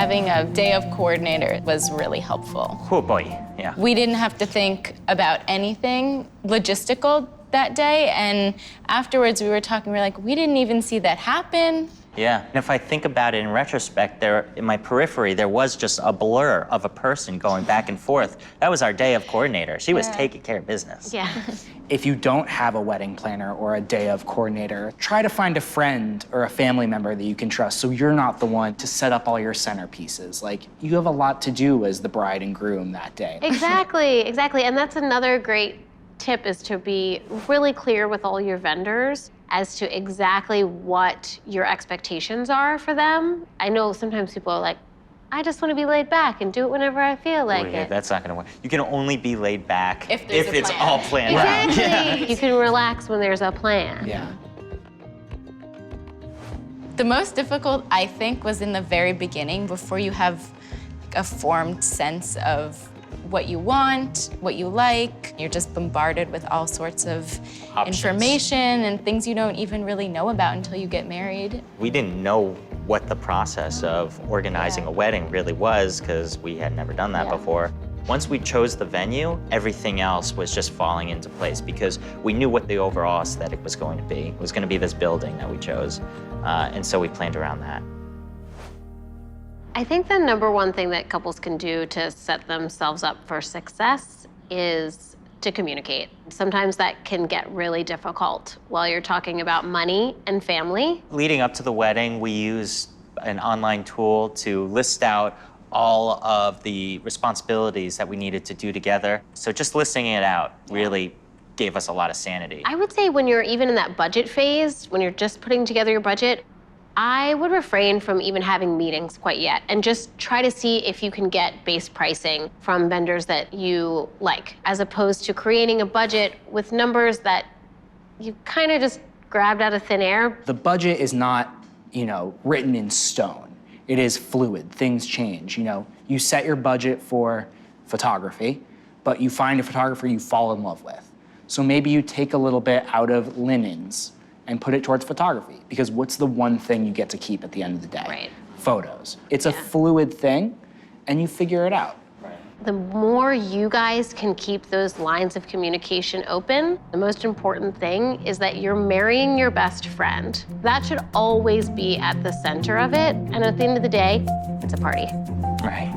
having a day of coordinator was really helpful. Oh boy, yeah. We didn't have to think about anything logistical that day, and afterwards we were talking, we were like, we didn't even see that happen. Yeah, and if I think about it in retrospect, there in my periphery, there was just a blur of a person going back and forth. That was our day of coordinator. She was taking care of business. Yeah. If you don't have a wedding planner or a day of coordinator, try to find a friend or a family member that you can trust so you're not the one to set up all your centerpieces. Like, you have a lot to do as the bride and groom that day. Exactly, exactly. And that's another great tip, is to be really clear with all your vendors as to exactly what your expectations are for them. I know sometimes people are like, I just want to be laid back and do it whenever I feel like it. That's not going to work. You can only be laid back If it's all planned Exactly. out. Yeah. You can relax when there's a plan. Yeah. The most difficult, I think, was in the very beginning, before you have a formed sense of what you want, what you like. You're just bombarded with all sorts of Options. information and things you don't even really know about until you get married. We didn't know what the process of organizing a wedding really was, because we had never done that before. Once we chose the venue, everything else was just falling into place, because we knew what the overall aesthetic was going to be. It was going to be this building that we chose, and so we planned around that. I think the number one thing that couples can do to set themselves up for success is to communicate. Sometimes that can get really difficult while you're talking about money and family. Leading up to the wedding, we used an online tool to list out all of the responsibilities that we needed to do together. So just listing it out really gave us a lot of sanity. I would say when you're even in that budget phase, when you're just putting together your budget, I would refrain from even having meetings quite yet, and just try to see if you can get base pricing from vendors that you like, as opposed to creating a budget with numbers that you kind of just grabbed out of thin air. The budget is not, written in stone. It is fluid. Things change. You set your budget for photography, but you find a photographer you fall in love with. So maybe you take a little bit out of linens and put it towards photography, because what's the one thing you get to keep at the end of the day? Right. Photos. It's a fluid thing, and you figure it out. The more you guys can keep those lines of communication open, the most important thing is that you're marrying your best friend. That should always be at the center of it, and at the end of the day, it's a party. Right.